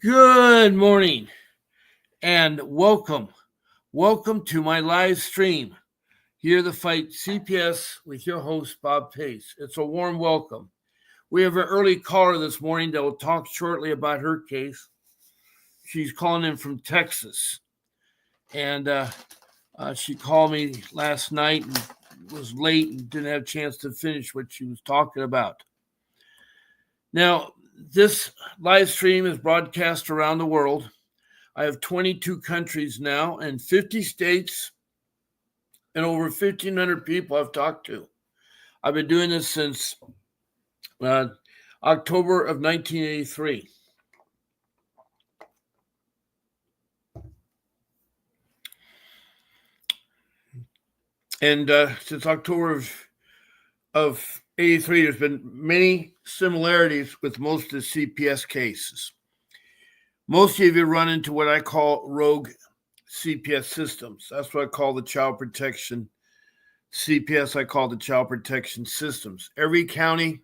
Good morning and welcome. Welcome to my live stream. Here to fight CPS with your host, Bob Pace. It's a warm welcome. We have an early caller this morning that will talk shortly about her case. She's calling in from Texas. And she called me last night and was late and didn't have a chance to finish what she was talking about. Now, this live stream is broadcast around the world. I have 22 countries now and 50 states and over 1,500 people I've talked to. I've been doing this since October of 1983. And since October of 83, there's been many similarities with most of the CPS cases. Most of you run into what I call rogue CPS systems. That's what I call the child protection CPS. I call the child protection systems. Every county,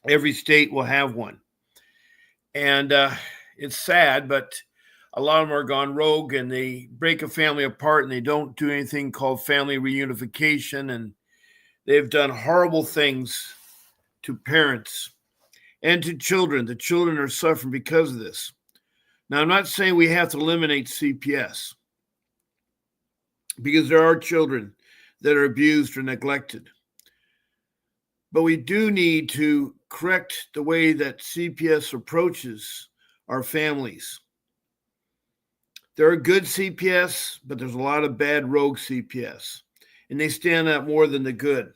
every state will have one. And it's sad, but a lot of them are gone rogue and they break a family apart and they don't do anything called family reunification. And they've done horrible things to parents and to children. The children are suffering because of this. Now, I'm not saying we have to eliminate CPS because there are children that are abused or neglected. But we do need to correct the way that CPS approaches our families. There are good CPS, but there's a lot of bad rogue CPS, and they stand out more than the good.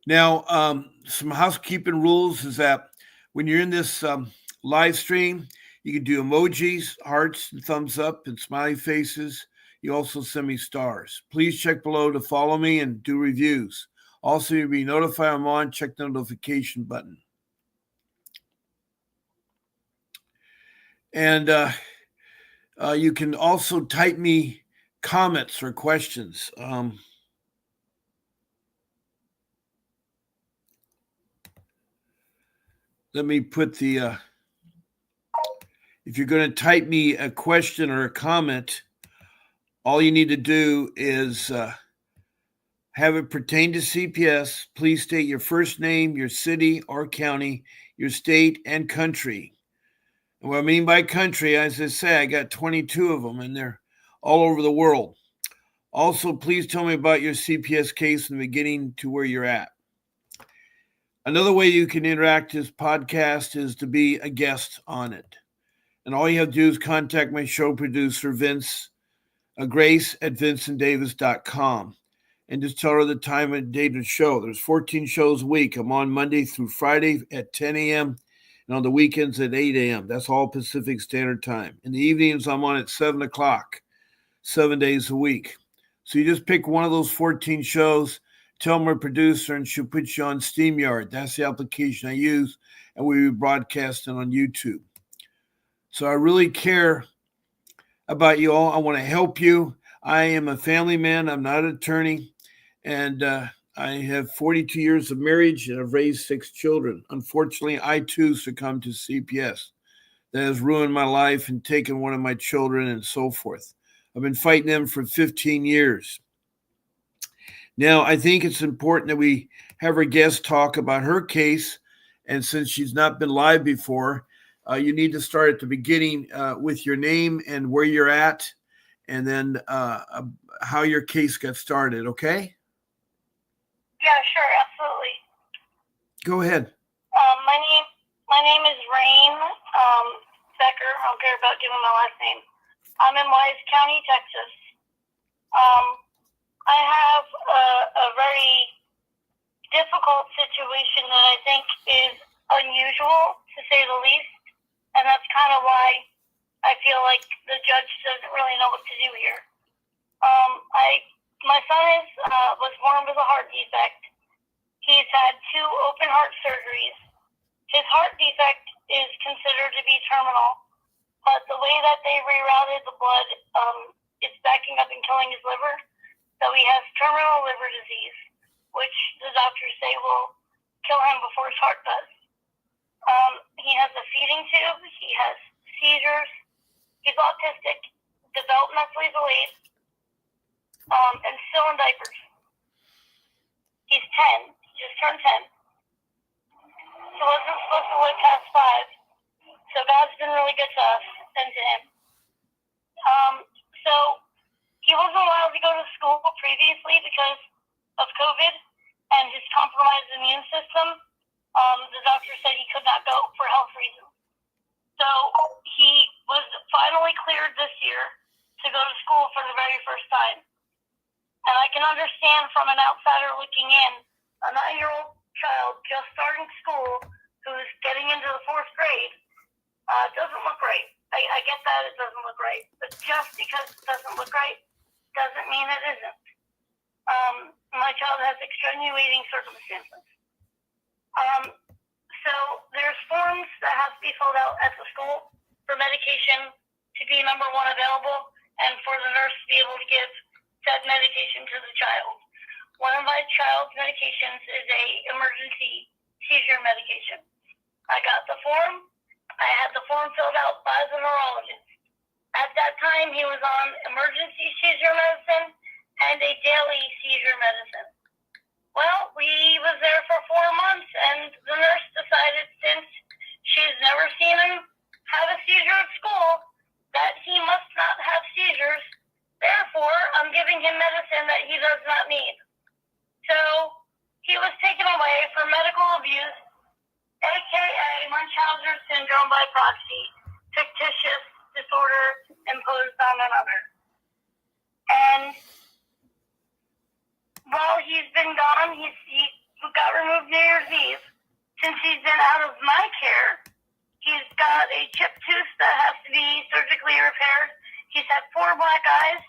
Now, some housekeeping rules is that when you're in this live stream, you can do emojis, hearts, and thumbs up, and smiley faces. You also send me stars. Please check below to follow me and do reviews. Also, you'll be notified I'm on. Check the notification button. And you can also type me comments or questions. Let me put the, if you're going to type me a question or a comment, all you need to do is have it pertain to CPS. Please state your first name, your city or county, your state, and country. And what I mean by country, as I say, I got 22 of them, and they're all over the world. Also, please tell me about your CPS case in the beginning to where you're at. Another way you can interact with this podcast is to be a guest on it. And all you have to do is contact my show producer, Vince Grace at vincentdavis.com. And just tell her the time and date of the show. There's 14 shows a week. I'm on Monday through Friday at 10 a.m. and on the weekends at 8 a.m. That's all Pacific Standard Time. In the evenings, I'm on at 7 o'clock, 7 days a week. So you just pick one of those 14 shows, tell my producer, and she'll put you on StreamYard. That's the application I use, and we'll be broadcasting on YouTube. So I really care about you all. I want to help you. I am a family man. I'm not an attorney. And I have 42 years of marriage, and I've raised 6 children. Unfortunately, I too succumbed to CPS. That has ruined my life and taken one of my children and so forth. I've been fighting them for 15 years. Now, I think it's important that we have our guest talk about her case. And since she's not been live before, you need to start at the beginning with your name and where you're at, and then how your case got started, okay? Yeah, sure, absolutely. Go ahead. My name is Rain Becker. I don't care about giving my last name. I'm in Wise County, Texas. I have a very difficult situation that I think is unusual, to say the least, and that's kind of why I feel like the judge doesn't really know what to do here. My son was born with a heart defect. He's had 2 open heart surgeries. His heart defect is considered to be terminal, but the way that they rerouted the blood, it's backing up and killing his liver. So he has terminal liver disease. which the doctors say will kill him before his heart does. He has a feeding tube. He has seizures. He's autistic, developmentally delayed, and still in diapers. He's 10. He just turned 10. So wasn't supposed to live past 5. So God's been really good to us and to him. So he wasn't allowed to go to school previously because of COVID and his compromised immune system. The doctor said he could not go for health reasons. So he was finally cleared this year to go to school for the very first time. And I can understand from an outsider looking in, a 9-year-old child just starting school who's getting into the 4th grade doesn't look right. I get that it doesn't look right. But just because it doesn't look right doesn't mean it isn't. My child has extenuating circumstances. So there's forms that have to be filled out at the school for medication to be number 1 available and for the nurse to be able to give said medication to the child. One of my child's medications is a emergency seizure medication. I got the form. I had the form filled out by the neurologist. At that time, he was on emergency seizure medicine and a daily seizure medicine. Well, we was there for 4 months, and the nurse decided since she's never seen him have a seizure at school, that he must not have seizures. Therefore, I'm giving him medicine that he does not need. So he was taken away for medical abuse, aka Munchausen syndrome by proxy, fictitious disorder imposed on another. And while he's been gone, he got removed New Year's Eve. Since he's been out of my care, he's got a chipped tooth that has to be surgically repaired. He's had 4 black eyes.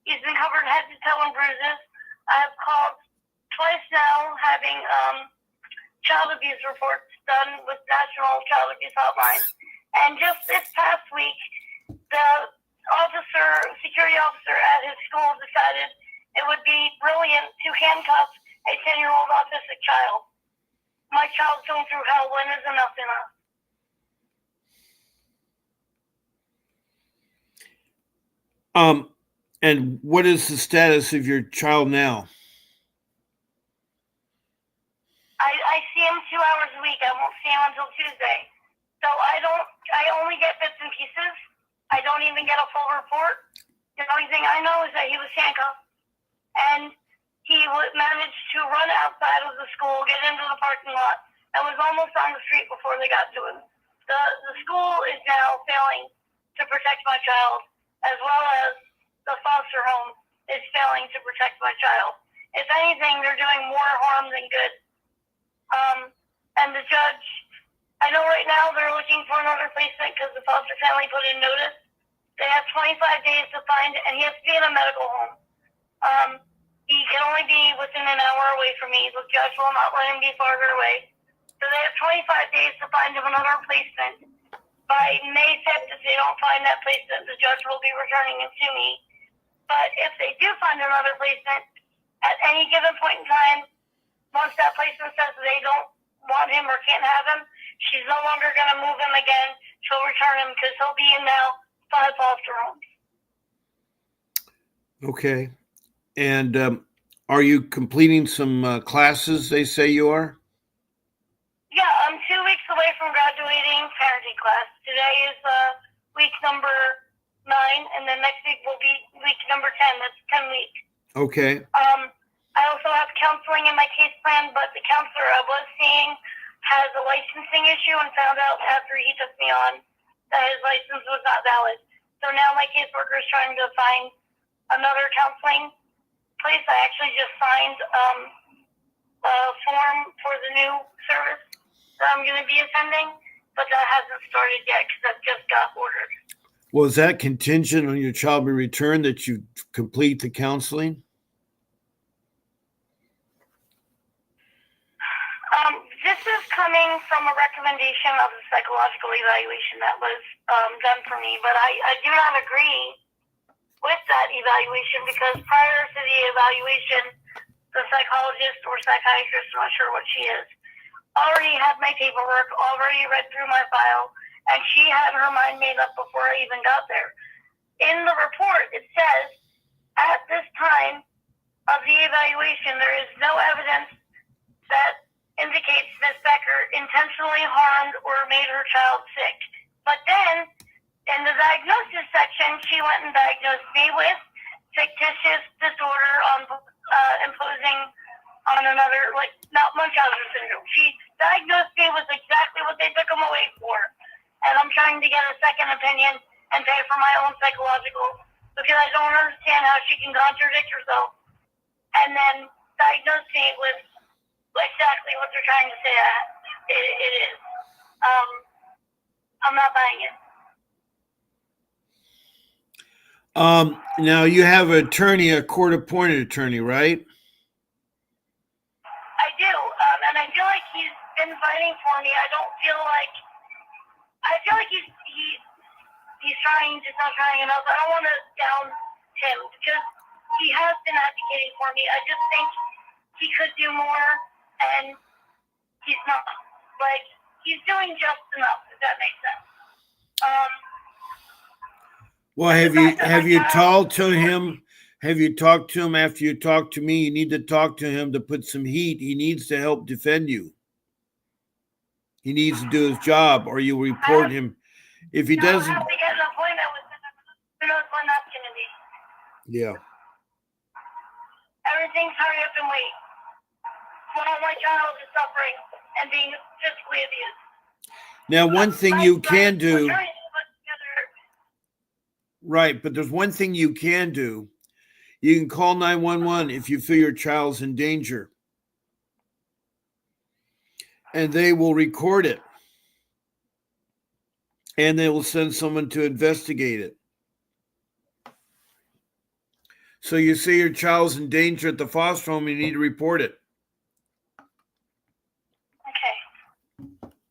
He's been covered head to toe in bruises. I have called twice now having child abuse reports done with National Child Abuse Hotline. And just this past week, the security officer at his school decided it would be brilliant to handcuff a 10-year-old autistic child. My child's going through hell. When is enough enough? And what is the status of your child now? I see him 2 hours a week. I won't see him until Tuesday. So I only get bits and pieces. I don't even get a full report. The only thing I know is that he was handcuffed. And he managed to run outside of the school, get into the parking lot, and was almost on the street before they got to him. The school is now failing to protect my child, as well as the foster home is failing to protect my child. If anything, they're doing more harm than good. And the judge, I know right now they're looking for another placement because the foster family put in notice. They have 25 days to find, and he has to be in a medical home. He can only be within an hour away from me. The judge will not let him be farther away. So they have 25 days to find him another placement. By May 5th, if they don't find that placement, the judge will be returning him to me. But if they do find another placement, at any given point in time, once that placement says they don't want him or can't have him, she's no longer going to move him again. She'll return him because he'll be in now 5 foster homes. Okay. And are you completing some classes, they say you are? Yeah, I'm 2 weeks away from graduating parenting class. Today is week number 9, and then next week will be week number 10. That's 10 weeks. Okay. I also have counseling in my case plan, but the counselor I was seeing has a licensing issue and found out after he took me on that his license was not valid. So now my caseworker is trying to find another counseling place. I actually just signed a form for the new service that I'm going to be attending, but that hasn't started yet because I've just got ordered. Well, is that contingent on your child being returned that you complete the counseling? This is coming from a recommendation of the psychological evaluation that was done for me, but I do not agree with that evaluation because prior to the evaluation, the psychologist or psychiatrist, I'm not sure what she is, already had my paperwork, already read through my file, and she had her mind made up before I even got there. In the report, it says, at this time of the evaluation, there is no evidence that indicates Ms. Becker intentionally harmed or made her child sick. But then, in the diagnosis section, she went and diagnosed me with fictitious disorder imposing on another, like, not Munchausen syndrome. She diagnosed me with exactly what they took him away for. And I'm trying to get a second opinion and pay for my own psychological, because I don't understand how she can contradict herself and then diagnose me with exactly what they're trying to say it is. I'm not buying it. Now you have an attorney, a court-appointed attorney, right? I do, and I feel like he's been fighting for me. I feel like he's trying, just not trying enough. I don't want to down him because he has been advocating for me. I just think he could do more, and he's not. Like, he's doing just enough, if that makes sense. Well, have you talked to him? Have you talked to him after you talked to me? You need to talk to him to put some heat. He needs to help defend you. He needs to do his job, or you report him. If he doesn't, I have to get an appointment with him. Who knows when that's going to be? yeah. Everything's hurry up and wait. While my child is suffering and being physically abused. Now, one thing you can do, right, but there's one thing you can do. You can call 911 if you feel your child's in danger. And they will record it. And they will send someone to investigate it. So you say your child's in danger at the foster home, you need to report it. Okay.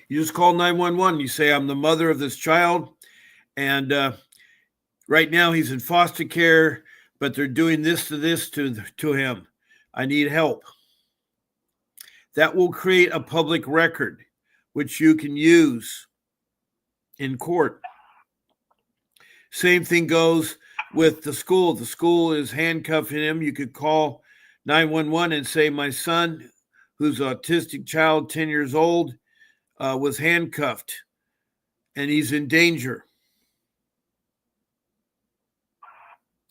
You just call 911. You say, I'm the mother of this child, and right now he's in foster care, but they're doing this to him. I need help. That will create a public record, which you can use in court. Same thing goes with the school. The school is handcuffing him. You could call 911 and say, my son, who's an autistic child, 10 years old, was handcuffed and he's in danger.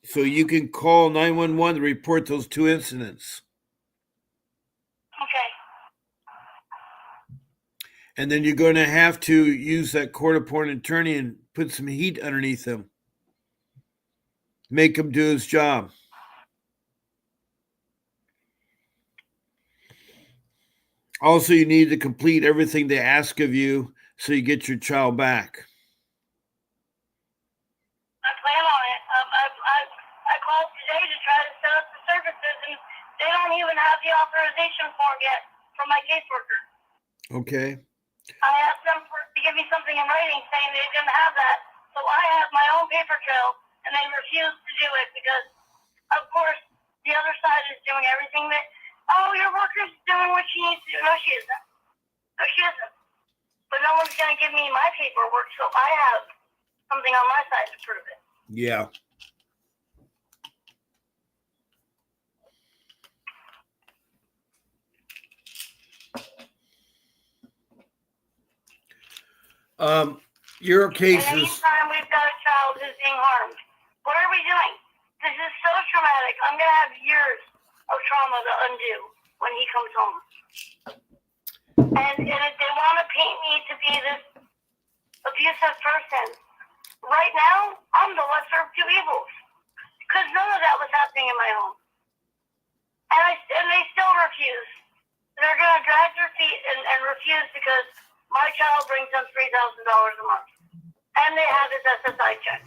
So you can call 911 to report those two incidents. Okay. And then you're going to have to use that court-appointed attorney and put some heat underneath him. Make him do his job. Also, you need to complete everything they ask of you so you get your child back. I plan on it. I called today to try to set up the services, and they don't even have the authorization form yet from my caseworker. Okay. I asked them to give me something in writing saying they didn't have that, so I have my own paper trail, and they refused to do it because, of course, the other side is doing everything that, oh, your worker's doing what she needs to do. No, she isn't. No, she isn't. But no one's going to give me my paperwork, so I have something on my side to prove it. Yeah. Your case and is... anytime we've got a child who's being harmed, what are we doing? This is so traumatic. I'm going to have years of trauma to undo when he comes home. And if they want to paint me to be this abusive person, right now, I'm the lesser of two evils. Because none of that was happening in my home. And they still refuse. They're going to drag their feet and refuse because my child brings them $3,000 a month. And they have his SSI check.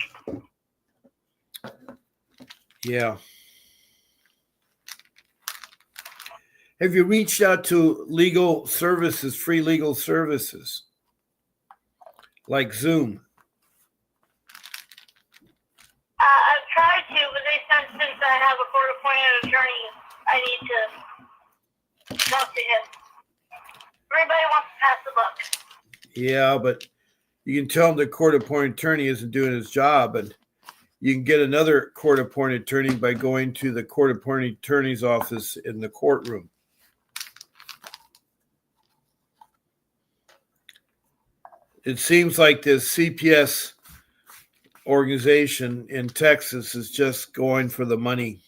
Yeah. Have you reached out to legal services, free legal services, like Zoom? I've tried to, but they said since I have a court-appointed attorney, I Yeah, but you can tell him the court-appointed attorney isn't doing his job, and you can get another court-appointed attorney by going to the court-appointed attorney's office in the courtroom. It seems like this CPS organization in Texas is just going for the money.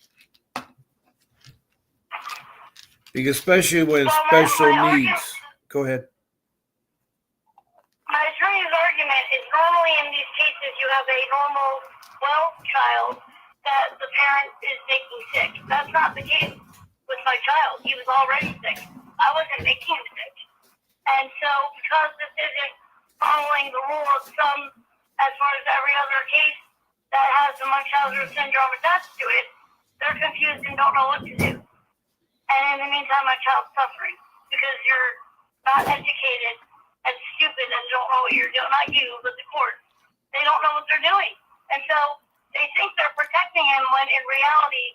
Because especially when special needs. Go ahead. My attorney's argument is normally in these cases you have a normal, well child that the parent is making sick. That's not the case with my child. He was already sick. I wasn't making him sick. And so because this isn't following the rule of some, as far as every other case that has the Munchausen syndrome attached to it, they're confused and don't know what to do. And in the meantime, my child's suffering because you're not educated and stupid and don't know what you're doing. Not you, but the court. They don't know what they're doing. And so they think they're protecting him when in reality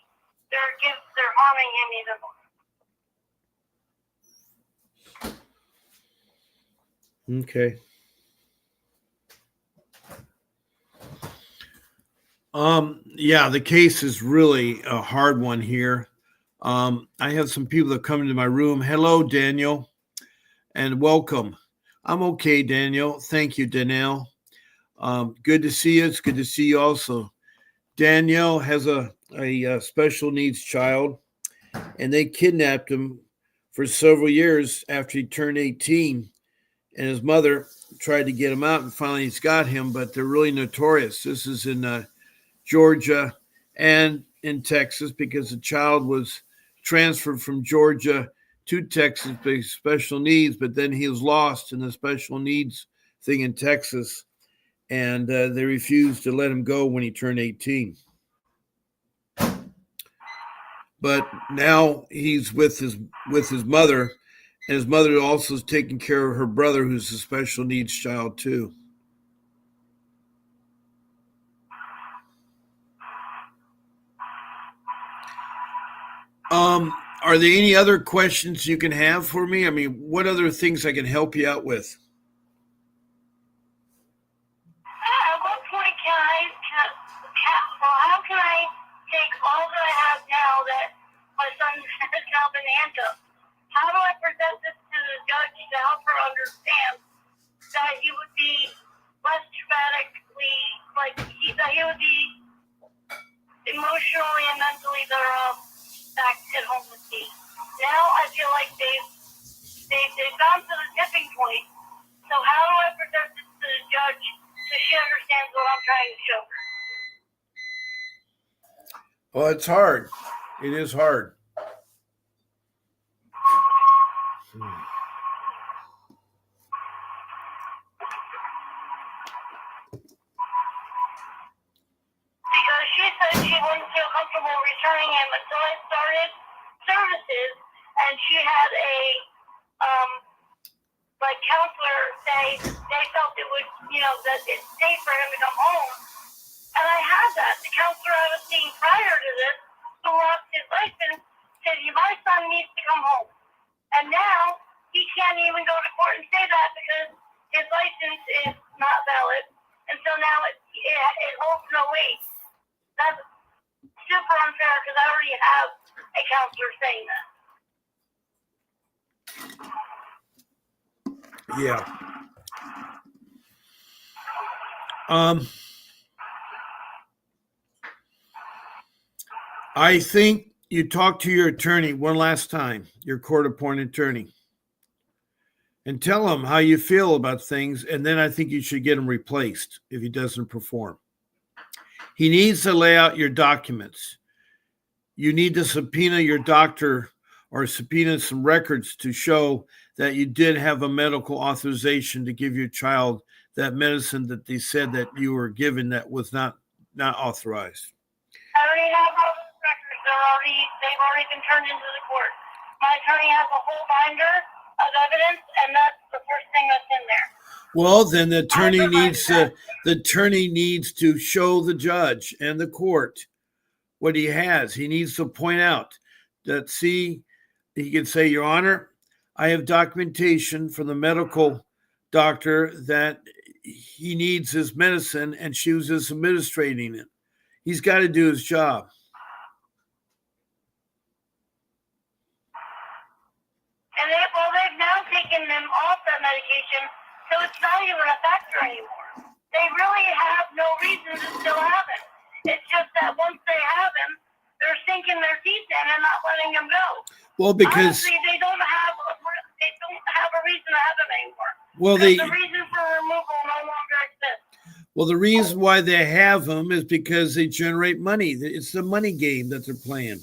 they're harming him even more. Okay. Yeah, the case is really a hard one here. I have some people that come into my room. Hello, Daniel, and welcome. I'm okay, Daniel. Thank you, Danielle. Good to see you. It's good to see you also. Danielle has a special needs child, and they kidnapped him for several years after he turned 18. And his mother tried to get him out, and finally he's got him, but they're really notorious. This is in Georgia and in Texas because the child was transferred from Georgia to Texas with special needs, but then he was lost in the special needs thing in Texas, and they refused to let him go when he turned 18. But now he's with his mother, and his mother also is taking care of her brother, who's a special needs child too. Are there any other questions you can have for me? I mean, what other things I can help you out with? At what point how can I take all that I have now that my son has now been handcuffed? How do I present this to the judge to help her understand that he would be less traumatically, that he would be emotionally and mentally better off back at home with me? Now I feel like they've gone to the tipping point. So how do I present this to the judge so she understands what I'm trying to show her? Well, it's hard. It is hard. Because she said she wouldn't feel comfortable returning him until I started services, and she had a counselor say they felt it would, that it's safe for him to come home. And I had that. The counselor I was seeing prior to this, who lost his license, said, my son needs to come home. And now he can't even go to court and say that because his license is not valid. And so now it holds no weight. That's super unfair because I already have a counselor saying that. Yeah. I think you talk to your attorney one last time, your court-appointed attorney, and tell him how you feel about things, and then I think you should get him replaced if he doesn't perform. He needs to lay out your documents. You need to subpoena your doctor or subpoena some records to show that you did have a medical authorization to give your child that medicine that they said that you were given that was not authorized. I already have all those records. They've already been turned into the court. My attorney has a whole binder of evidence, and that's the first thing that's in there. Well, then the attorney needs to show the judge and the court what he has. He needs to point out that, he can say, Your Honor, I have documentation from the medical doctor that he needs his medicine and she was just administrating it. He's got to do his job. And they've now taken them off that medication, so it's not even a factor anymore. They really have no reason to still have him. It's just that once they have him, they're sinking their teeth in and not letting him go. Well, because honestly, they don't have a reason to have him anymore. Well, the reason for removal no longer exists. Well, the reason why they have them is because they generate money. It's the money game that they're playing.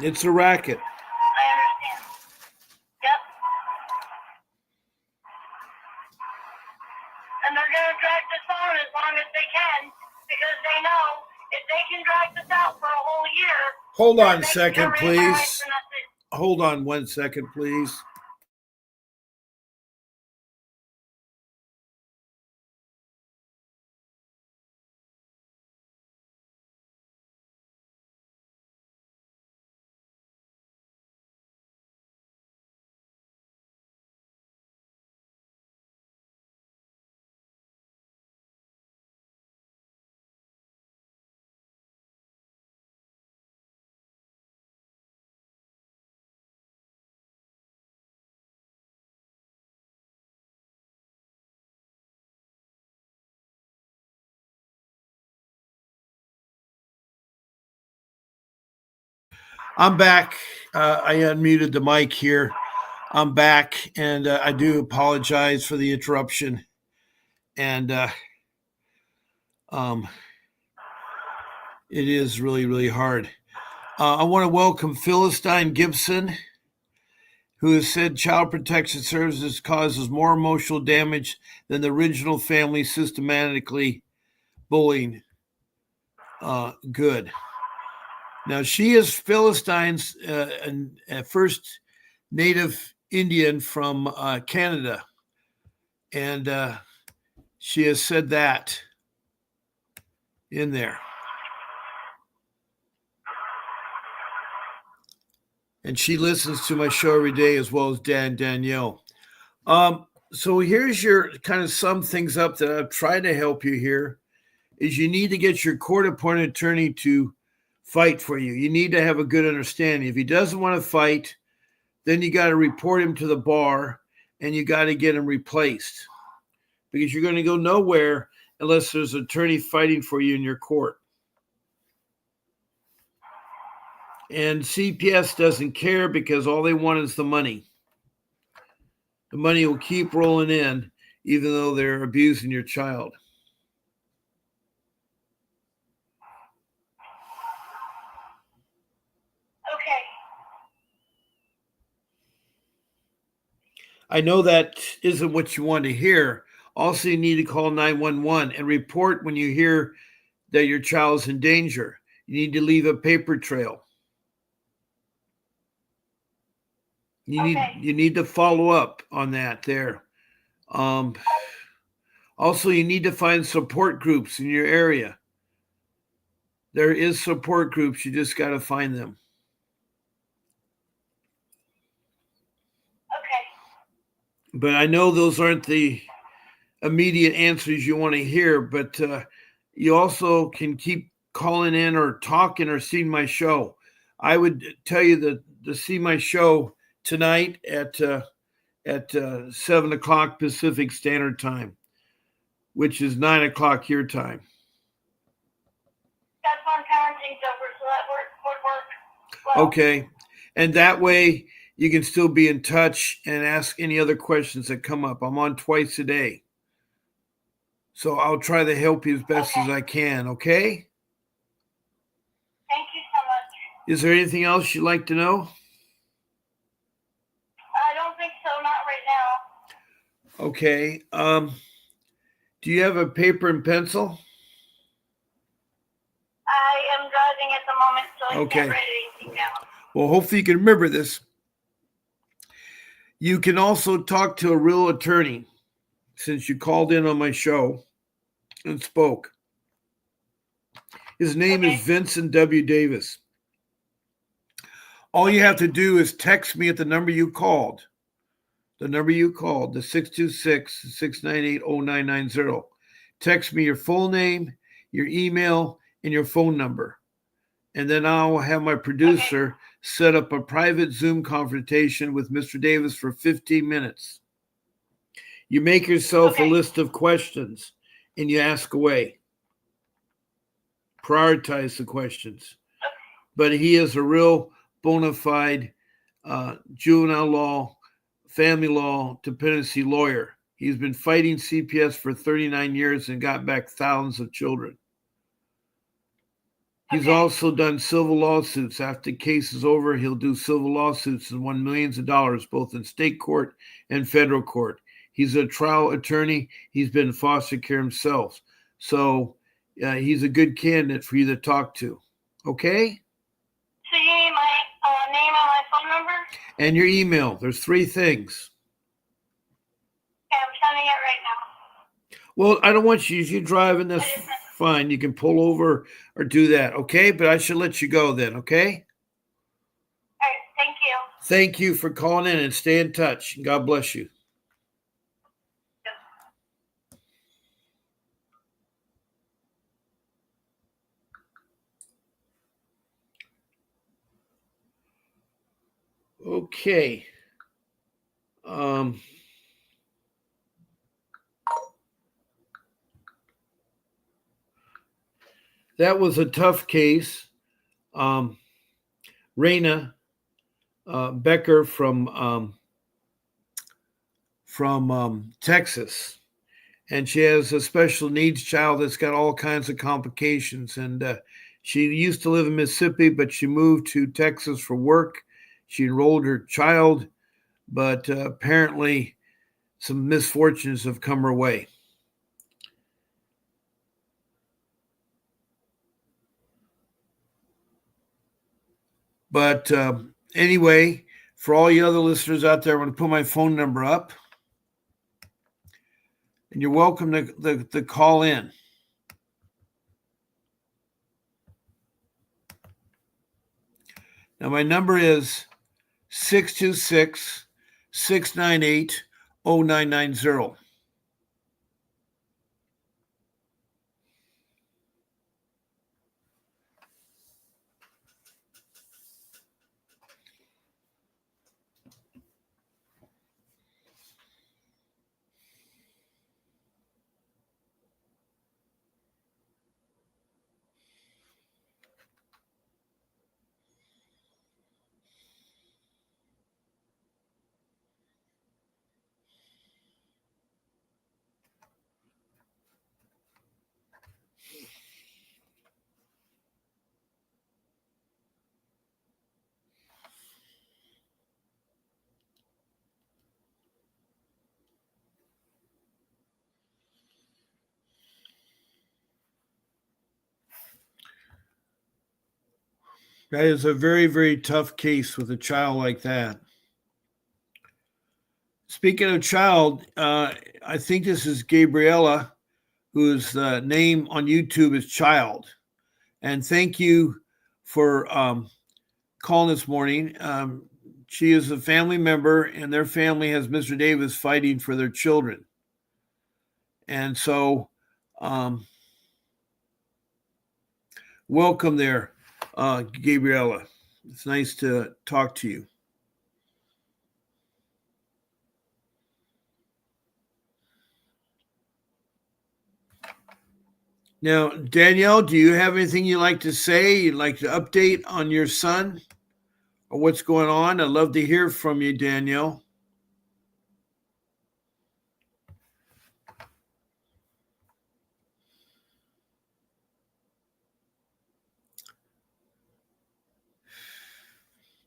It's a racket. I understand. Yep. And they're going to drag this on as long as they can because they know if they can drag this out for a whole year. Hold on a second, please. Hold on 1 second, please. I'm back. I unmuted the mic here. I'm back, and I do apologize for the interruption. And it is really, really hard. I want to welcome Philistine Gibson, who has said Child Protection Services causes more emotional damage than the original family systematically bullying. Good. Now, she is Philistine's first native Indian from Canada, and she has said that in there. And she listens to my show every day as well as Danielle. So here's your kind of sum things up that I've tried to help you here is you need to get your court-appointed attorney to fight for you. You need to have a good understanding. If he doesn't want to fight, then you got to report him to the bar and you got to get him replaced because you're going to go nowhere unless there's an attorney fighting for you in your court. And CPS doesn't care because all they want is the money. The money will keep rolling in even though they're abusing your child. Okay. I know that isn't what you want to hear. Also, you need to call 911 and report when you hear that your child's in danger. You need to leave a paper trail. You need to follow up on that there. Also, you need to find support groups in your area. There is support groups. You just got to find them. Okay. But I know those aren't the immediate answers you want to hear, but you also can keep calling in or talking or seeing my show. I would tell you that to see my show tonight at 7 o'clock Pacific Standard Time, which is 9 o'clock your time. That's on parenting's over, so that would work well. Okay. And that way you can still be in touch and ask any other questions that come up. I'm on twice a day. So I'll try to help you as best as I can, okay? Thank you so much. Is there anything else you'd like to know? I don't think so, not right now. Okay. Do you have a paper and pencil? I am driving at the moment, so I can't write anything down. Well, hopefully you can remember this. You can also talk to a real attorney since you called in on my show and spoke. His name is Vincent W. Davis. All you have to do is text me at the number you called. the number you called, the 626-698-0990. Text me your full name, your email, and your phone number. And then I'll have my producer set up a private Zoom confrontation with Mr. Davis for 15 minutes. You make yourself a list of questions and you ask away. Prioritize the questions. But he is a real bona fide juvenile law, family law, dependency lawyer. He's been fighting CPS for 39 years and got back thousands of children. He's also done civil lawsuits. After the case is over, he'll do civil lawsuits and won millions of dollars, both in state court and federal court. He's a trial attorney. He's been in foster care himself. So he's a good candidate for you to talk to. Okay? So you need my name and my phone number? And your email. There's 3 things. Okay, I'm sending it right now. Well, I don't want you. You're driving. That's fine. You can pull over or do that. Okay? But I should let you go then. Okay? All right. Thank you. Thank you for calling in and stay in touch. God bless you. Okay. That was a tough case. Raina Becker from Texas, and she has a special needs child that's got all kinds of complications. And she used to live in Mississippi, but she moved to Texas for work. She enrolled her child, but apparently some misfortunes have come her way. But anyway, for all you other listeners out there, I'm going to put my phone number up. And you're welcome to call in. Now, my number is 626-698-0990. That is a very, very tough case with a child like that. Speaking of child, I think this is Gabriella, whose name on YouTube is Child. And thank you for calling this morning. She is a family member, and their family has Mr. Davis fighting for their children. And so welcome there, Gabriella. It's nice to talk to you. Now, Danielle, do you have anything you'd like to say? You'd like to update on your son or what's going on? I'd love to hear from you, Danielle.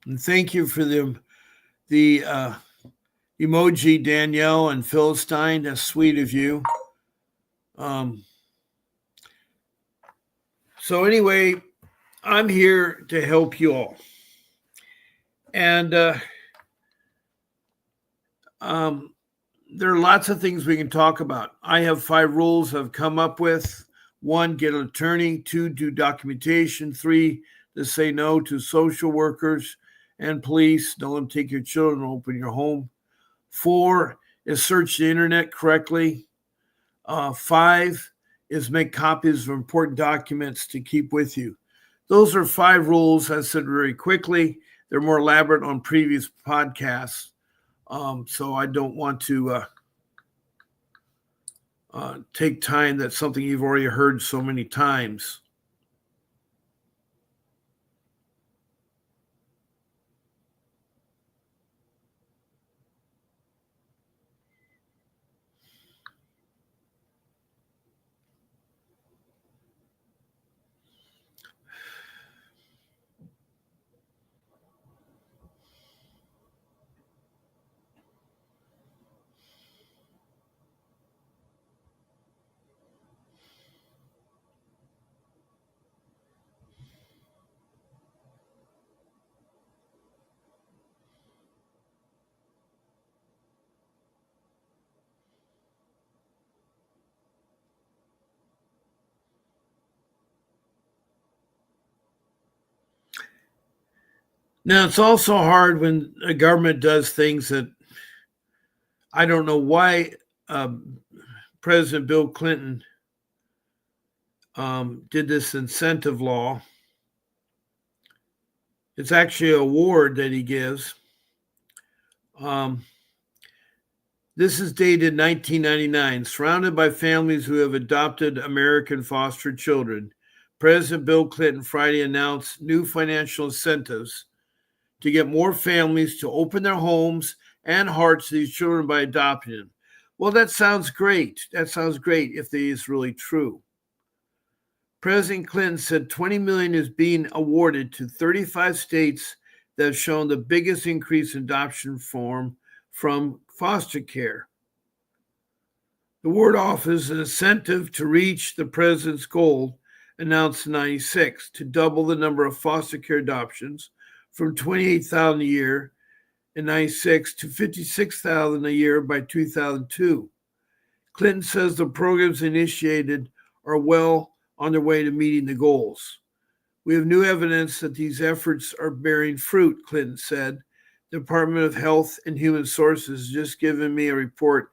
And thank you for the emoji, Danielle and Philistine. That's sweet of you. So anyway, I'm here to help you all. And there are lots of things we can talk about. I have 5 rules I've come up with. 1, get an attorney. 2, do documentation. 3, to say no to social workers and police. Don't let them take your children, open your home. 4 is search the internet correctly. 5 is make copies of important documents to keep with you. Those are 5 rules I said very quickly. They're more elaborate on previous podcasts. So I don't want to take time that's something you've already heard so many times. Now, it's also hard when a government does things that I don't know why President Bill Clinton did this incentive law. It's actually an award that he gives. This is dated 1999. Surrounded by families who have adopted American foster children, President Bill Clinton Friday announced new financial incentives to get more families to open their homes and hearts to these children by adopting them. Well, that sounds great. That sounds great if that is really true. President Clinton said $20 million is being awarded to 35 states that have shown the biggest increase in adoption from foster care. The award offers an incentive to reach the president's goal announced in 96 to double the number of foster care adoptions from 28,000 a year in 96 to 56,000 a year by 2002. Clinton says the programs initiated are well on their way to meeting the goals. We have new evidence that these efforts are bearing fruit, Clinton said. The Department of Health and Human Sources has just given me a report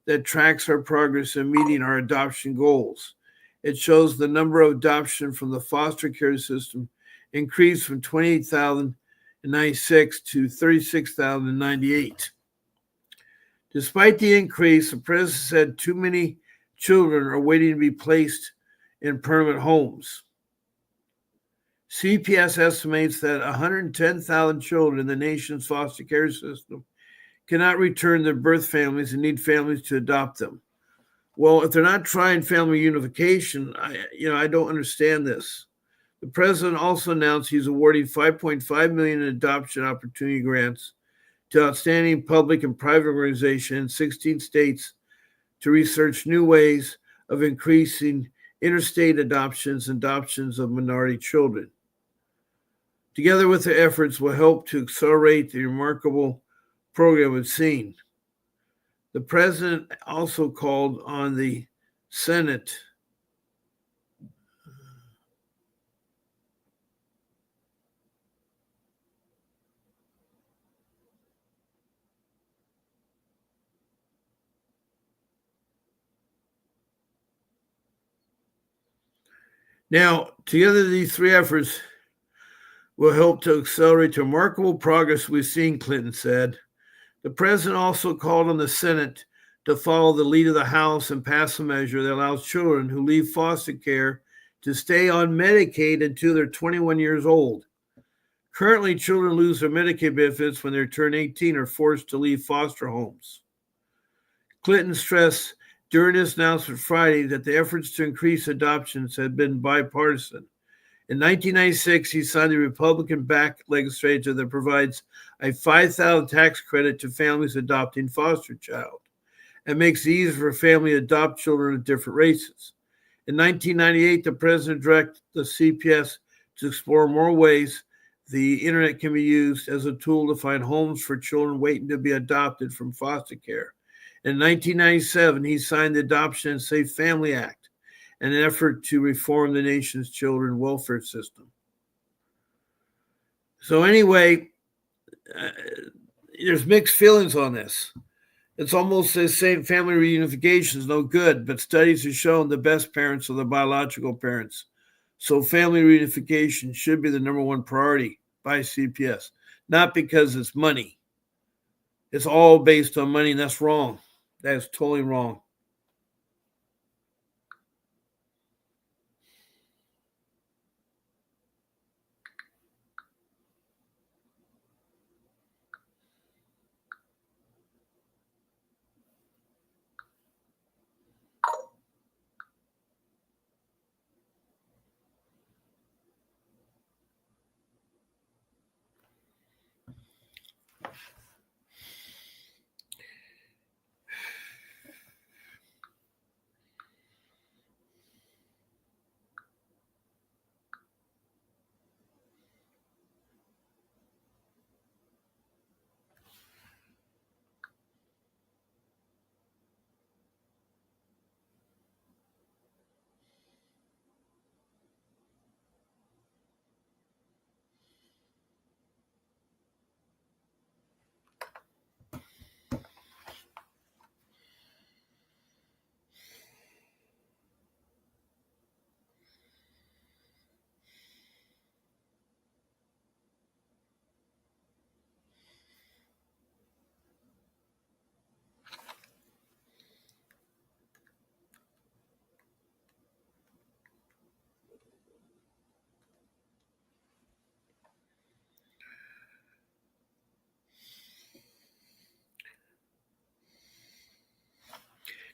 that tracks our progress in meeting our adoption goals. It shows the number of adoption from the foster care system increased from 28,000 in 96 to 36,000 in 98. Despite the increase, the president said too many children are waiting to be placed in permanent homes. CPS estimates that 110,000 children in the nation's foster care system cannot return to their birth families and need families to adopt them. Well, if they're not trying family unification, I don't understand this. The president also announced he's awarding $5.5 million in adoption opportunity grants to outstanding public and private organizations in 16 states to research new ways of increasing interstate adoptions and adoptions of minority children. Together with their efforts will help to accelerate the remarkable program we've seen. The president also called on the Senate Now, together these 3 efforts will help to accelerate the remarkable progress we've seen, Clinton said. The president also called on the Senate to follow the lead of the House and pass a measure that allows children who leave foster care to stay on Medicaid until they're 21 years old. Currently, children lose their Medicaid benefits when they turn 18 or forced to leave foster homes. Clinton stressed during his announcement Friday that the efforts to increase adoptions had been bipartisan. In 1996, he signed a Republican-backed legislation that provides a $5,000 tax credit to families adopting foster child and makes it easier for a family to adopt children of different races. In 1998, the president directed the CPS to explore more ways the internet can be used as a tool to find homes for children waiting to be adopted from foster care. In 1997, he signed the Adoption and Safe Family Act, an effort to reform the nation's children welfare system. So anyway, there's mixed feelings on this. It's almost as saying family reunification is no good, but studies have shown the best parents are the biological parents. So family reunification should be the number one priority by CPS, not because it's money. It's all based on money, and that's wrong. That is totally wrong.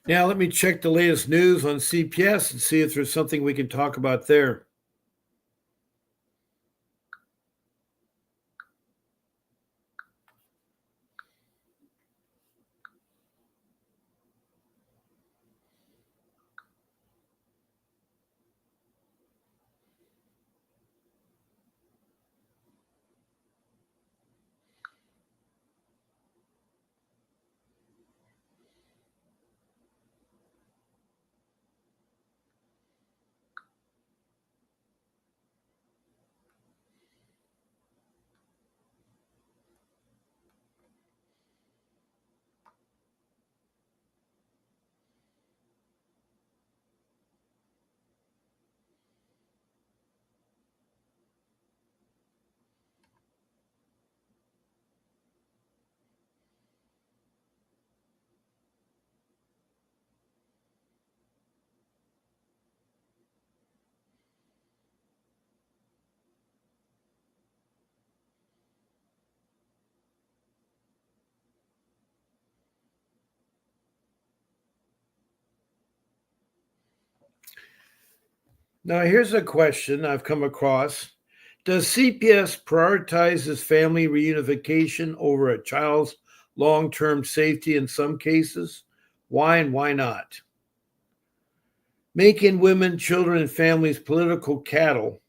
Now, let me check the latest news on CPS and see if there's something we can talk about there. Now, here's a question I've come across. Does CPS prioritizes family reunification over a child's long term safety in some cases? Why and why not? Making women, children, and families political cattle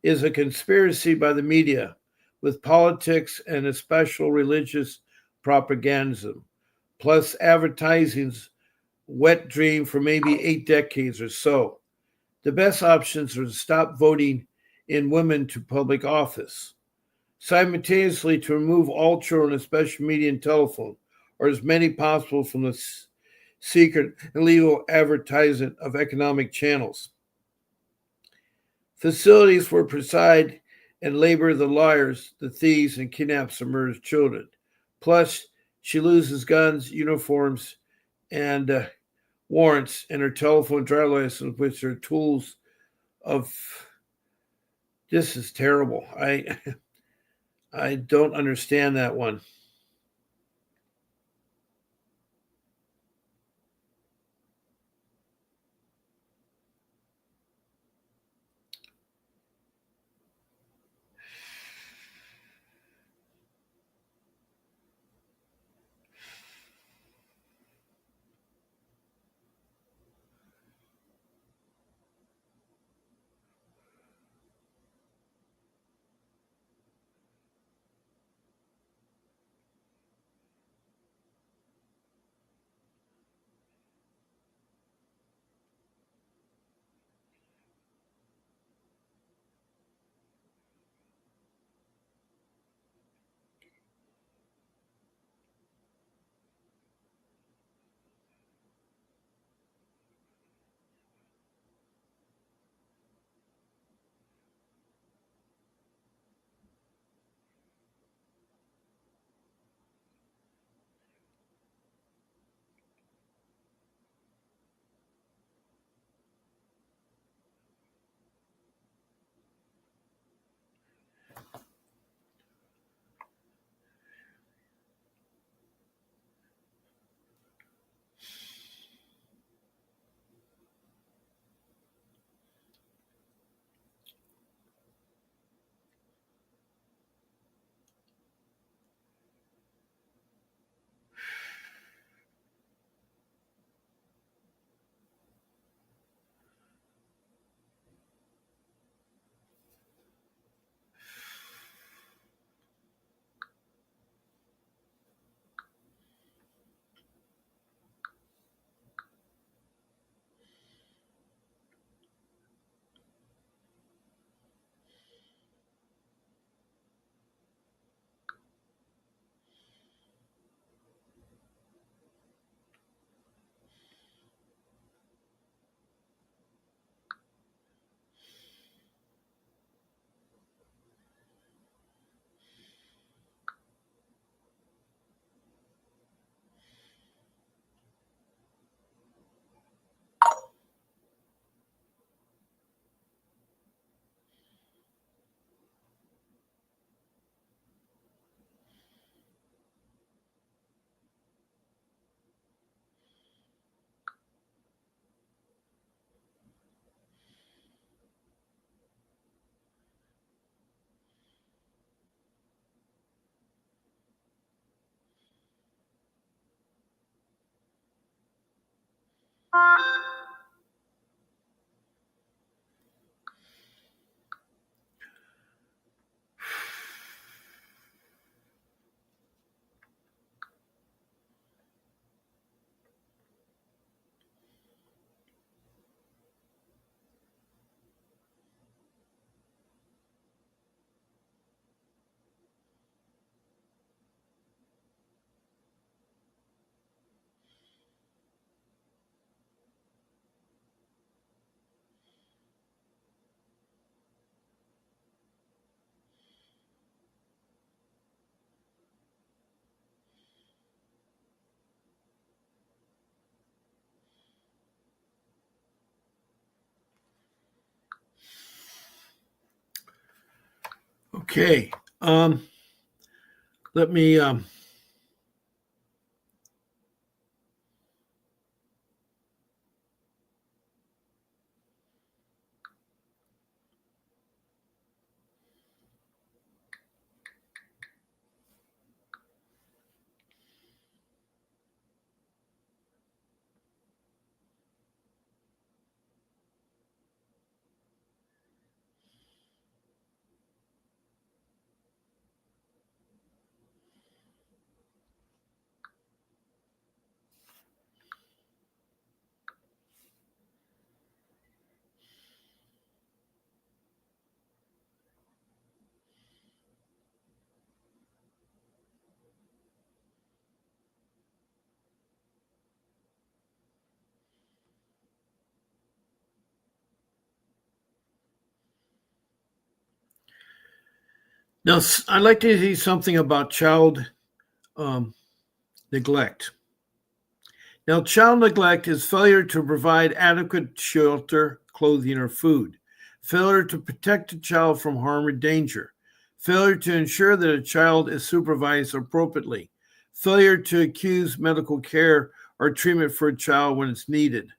is a conspiracy by the media with politics and a special religious propaganda, plus advertising's wet dream for maybe 8 decades or so. The best options are to stop voting in women to public office, simultaneously to remove all children, especially media and telephone, or as many possible from the secret and legal advertisement of economic channels. Facilities where preside and labor the liars, the thieves, and kidnaps and murders children. Plus, she loses guns, uniforms, and warrants, and her telephone driver's license, which are tools of. This is terrible. I don't understand that one. Okay. Let me now I'd like to see something about child neglect. Now, child neglect is failure to provide adequate shelter, clothing, or food, failure to protect a child from harm or danger, failure to ensure that a child is supervised appropriately, failure to accuse medical care or treatment for a child when it's needed.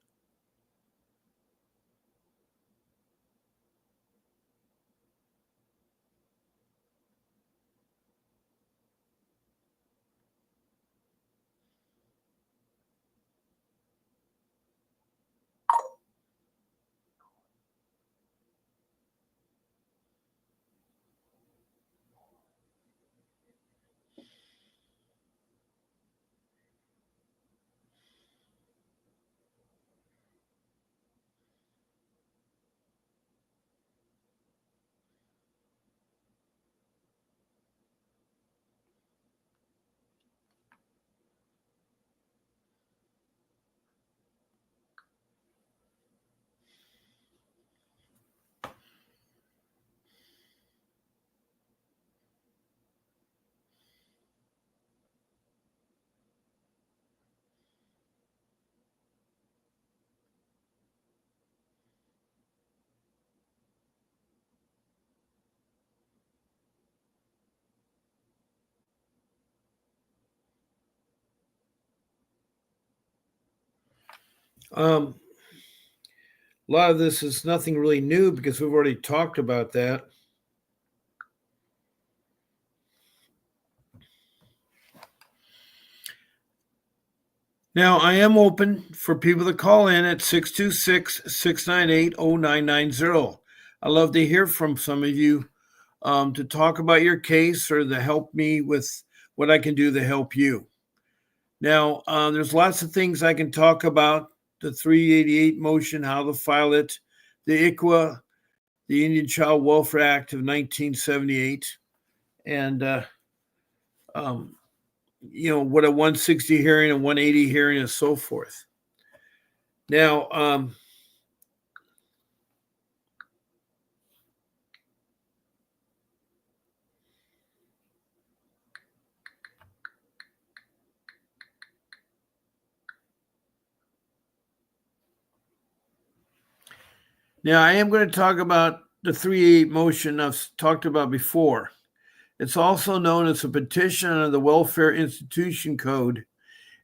A lot of this is nothing really new because we've already talked about that. Now, I am open for people to call in at 626-698-0990. I love to hear from some of you to talk about your case or to help me with what I can do to help you. Now, there's lots of things I can talk about: the 388 motion, how to file it, the ICWA, the Indian Child Welfare Act of 1978, and what a 160 hearing, a 180 hearing, and so forth. Now, I am going to talk about the 388 motion I've talked about before. It's also known as a petition under the Welfare Institution Code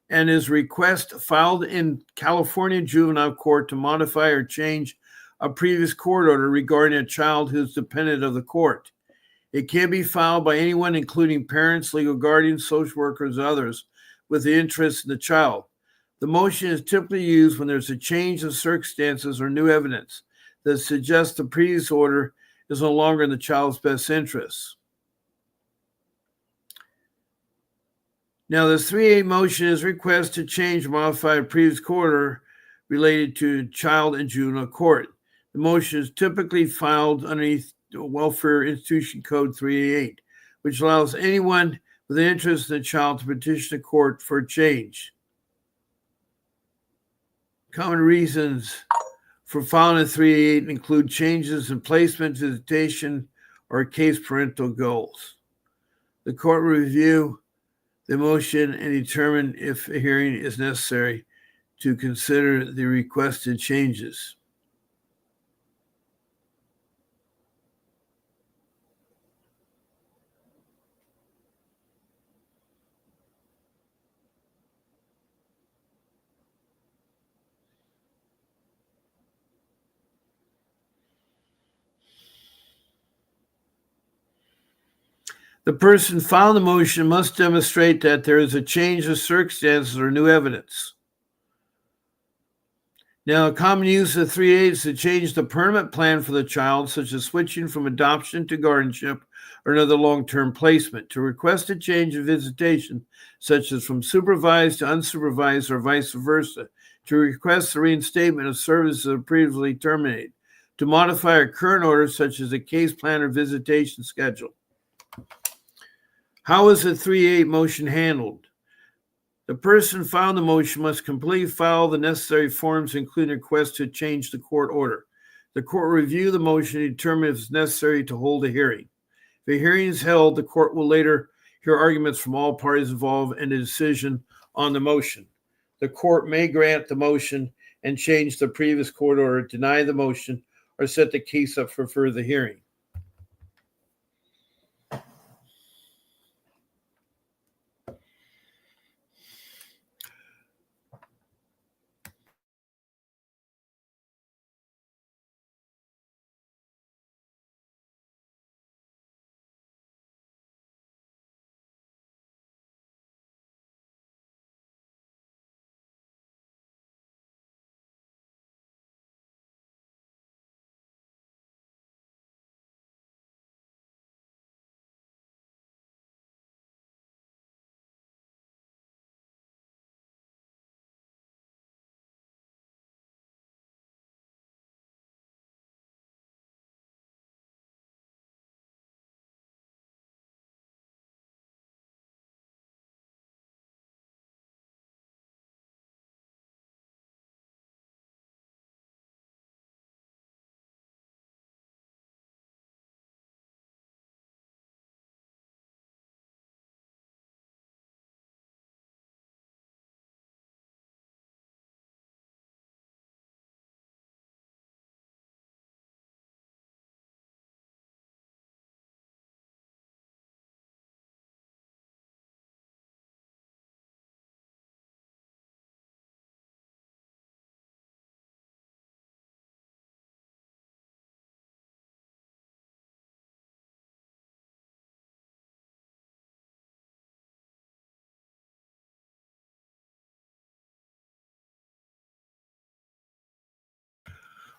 and is a request filed in California Juvenile Court to modify or change a previous court order regarding a child who's dependent of the court. It can be filed by anyone, including parents, legal guardians, social workers, and others, with the interest in the child. The motion is typically used when there's a change of circumstances or new evidence that suggests the previous order is no longer in the child's best interests. Now, the 3A motion is a request to change or modify a previous court order related to child and juvenile court. The motion is typically filed underneath Welfare Institution Code 388, which allows anyone with an interest in the child to petition the court for a change. Common reasons for filing a 388 include changes in placement, visitation, or case parental goals. The court will review the motion and determine if a hearing is necessary to consider the requested changes. The person filing the motion must demonstrate that there is a change of circumstances or new evidence. Now, a common use of 3A is to change the permanent plan for the child, such as switching from adoption to guardianship or another long-term placement. To request a change of visitation, such as from supervised to unsupervised or vice versa. To request the reinstatement of services that are previously terminated. To modify a current order, such as a case plan or visitation schedule. How is the 3A motion handled? The person filing the motion must completely file the necessary forms, including a request to change the court order. The court will review the motion and determine if it's necessary to hold a hearing. If a hearing is held, the court will later hear arguments from all parties involved and a decision on the motion. The court may grant the motion and change the previous court order, deny the motion, or set the case up for further hearing.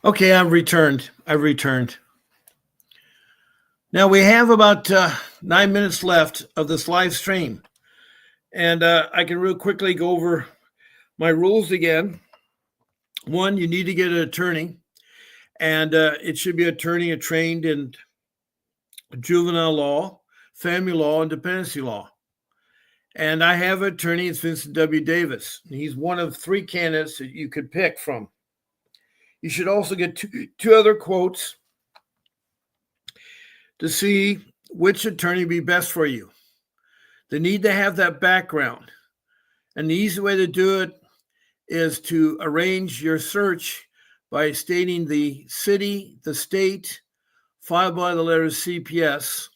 Okay, I've returned. Now we have about 9 minutes left of this live stream. And I can real quickly go over my rules again. One, you need to get an attorney. And it should be an attorney trained in juvenile law, family law, and dependency law. And I have an attorney, it's Vincent W. Davis. He's one of 3 candidates that you could pick from. You should also get two other quotes to see which attorney would be best for you. They need to have that background. And the easy way to do it is to arrange your search by stating the city, the state, followed by the letter CPS,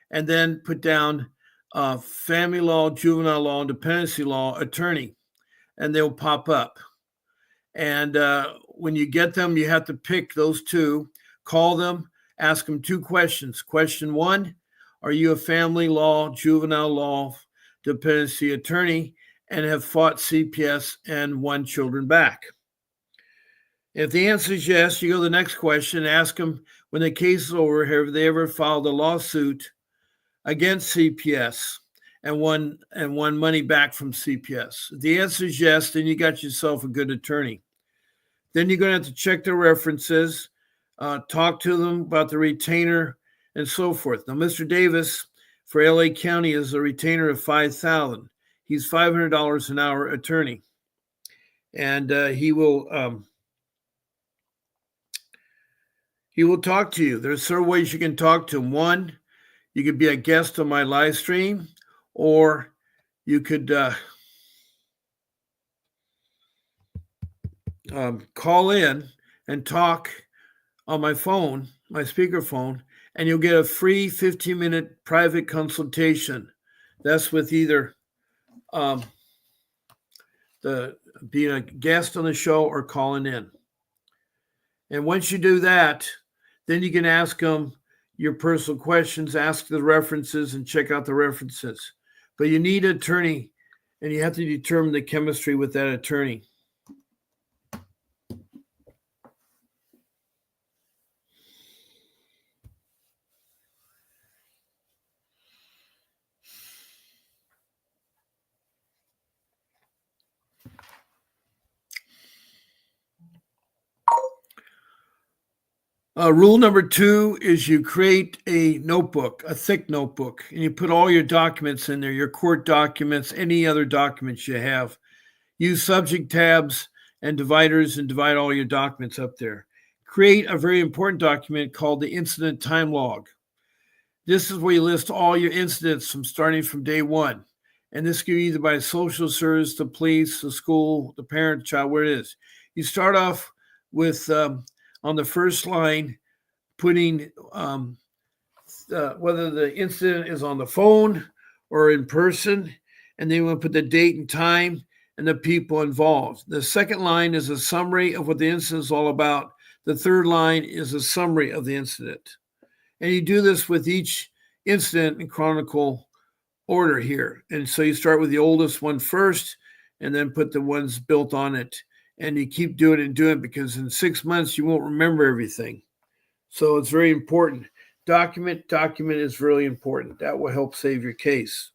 and then put down family law, juvenile law, and dependency law attorney, and they'll pop up. And when you get them, you have to pick those 2, call them, ask them 2 questions. Question 1, are you a family law, juvenile law, dependency attorney? and have fought CPS and won children back? If the answer is yes, you go to the next question. Ask them, when the case is over, have they ever filed a lawsuit against CPS and won money back from CPS? If the answer is yes, then you got yourself a good attorney. Then you're going to have to check their references, talk to them about the retainer, and so forth. Now, Mr. Davis for LA County is a retainer of $5,000. He's $500 an hour attorney, and he will talk to you. There's several ways you can talk to him. One, you could be a guest on my live stream, or you could call in and talk on my phone, my speakerphone, and you'll get a free 15-minute private consultation. That's with either being a guest on the show or calling in. And once you do that, then you can ask them your personal questions, ask the references, and check out the references. But you need an attorney, and you have to determine the chemistry with that attorney. Rule number 2 is you create a notebook, a thick notebook, and you put all your documents in there, your court documents, any other documents you have. Use subject tabs and dividers and divide all your documents up there. Create a very important document called the incident time log. This is where you list all your incidents starting from day one. And this can be either by social service, the police, the school, the parent, child, where it is. You start off with, on the first line, putting whether the incident is on the phone or in person, and then we'll put the date and time and the people involved. The second line is a summary of what the incident is all about. The third line is a summary of the incident. And you do this with each incident in chronicle order here. And so you start with the oldest one first, and then put the ones built on it. And you keep doing it and doing it, because in 6 months, you won't remember everything. So it's very important. Document is really important. That will help save your case.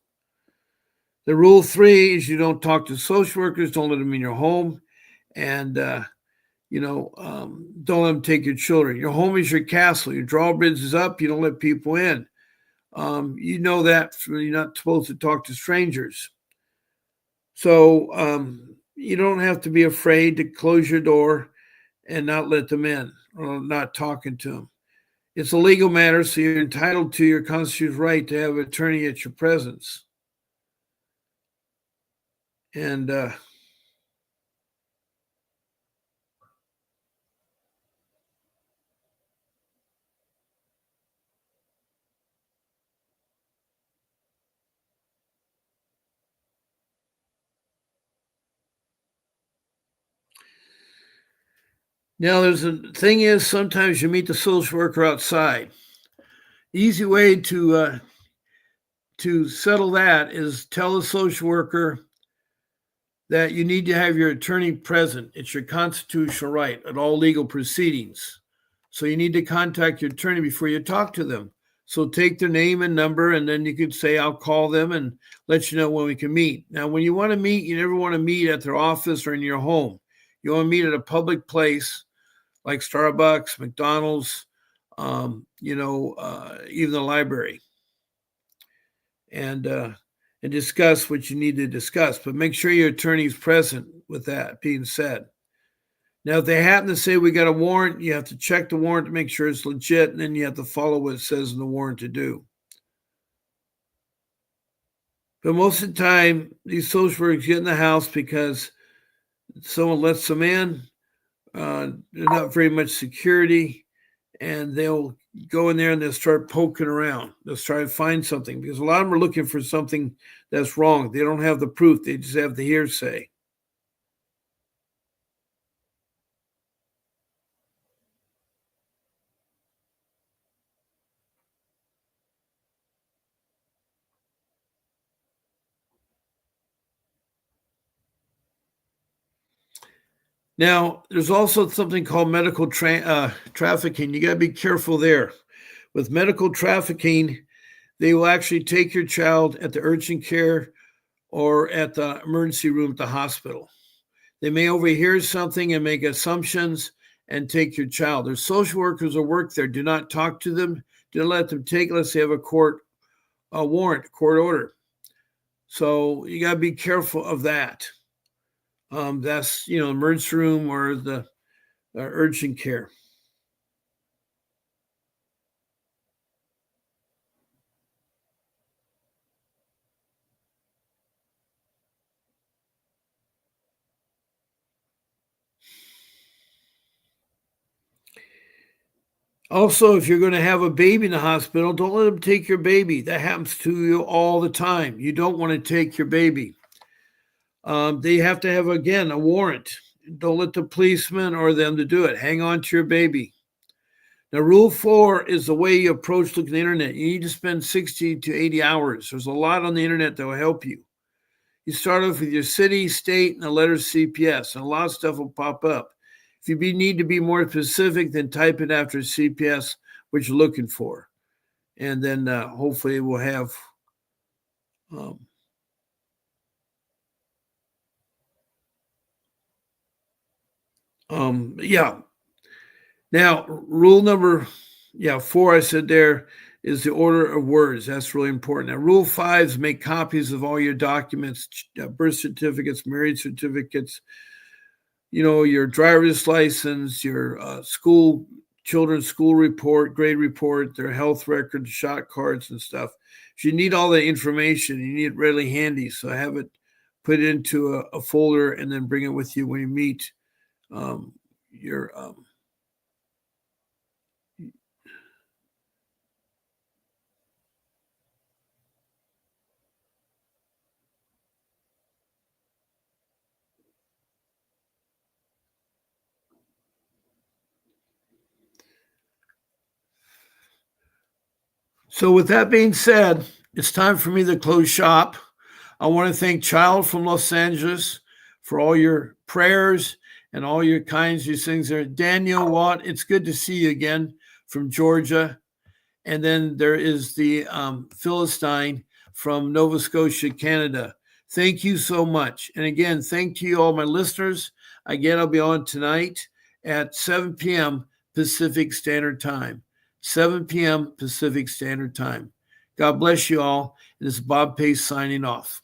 The rule 3 is you don't talk to social workers, don't let them in your home, and don't let them take your children. Your home is your castle. Your drawbridge is up. You don't let people in. You know that you're not supposed to talk to strangers. So you don't have to be afraid to close your door and not let them in, or not talking to them. It's a legal matter, so you're entitled to your constitutional right to have an attorney at your presence. And now there's a thing is, sometimes you meet the social worker outside. Easy way to settle that is tell the social worker that you need to have your attorney present. It's your constitutional right at all legal proceedings. So you need to contact your attorney before you talk to them. So take their name and number, and then you could say, I'll call them and let you know when we can meet. Now, when you want to meet, you never want to meet at their office or in your home. You want to meet at a public place like Starbucks, McDonald's, even the library. And discuss what you need to discuss. But make sure your attorney's present with that being said. Now, if they happen to say we got a warrant, you have to check the warrant to make sure it's legit, and then you have to follow what it says in the warrant to do. But most of the time, these social workers get in the house because someone lets them in. There's not very much security, and they'll go in there and they'll start poking around. They'll try to find something, because a lot of them are looking for something that's wrong. They don't have the proof. They just have the hearsay. Now, there's also something called medical trafficking. You got to be careful there. With medical trafficking, they will actually take your child at the urgent care or at the emergency room at the hospital. They may overhear something and make assumptions and take your child. There's social workers who work there. Do not talk to them. Do not let them take unless they have a warrant, court order. So you got to be careful of that. That's, emergency room or the urgent care. Also, if you're going to have a baby in the hospital, don't let them take your baby. That happens to you all the time. You don't want to take your baby. They have to have, again, a warrant. Don't let the policeman or them to do it. Hang on to your baby. Now, rule 4 is the way you approach looking at the internet. You need to spend 60 to 80 hours. There's a lot on the internet that will help you. You start off with your city, state, and the letter CPS, and a lot of stuff will pop up. If you need to be more specific, then type it after CPS, what you're looking for. And then hopefully we'll have Now, rule number 4, I said there, is the order of words. That's really important. Now, rule 5 is make copies of all your documents, birth certificates, marriage certificates, your driver's license, your children's school report, grade report, their health records, shot cards and stuff. If you need all that information, you need it readily handy. So have it put into a folder and then bring it with you when you meet your So with that being said, it's time for me to close shop. I want to thank Child from Los Angeles for all your prayers and all your kinds of things there. Daniel Watt, it's good to see you again from Georgia. And then there is the Philistine from Nova Scotia, Canada. Thank you so much. And again, thank you all my listeners. Again, I'll be on tonight at 7 p.m. Pacific Standard Time. 7 p.m. Pacific Standard Time. God bless you all. And this is Bob Pace signing off.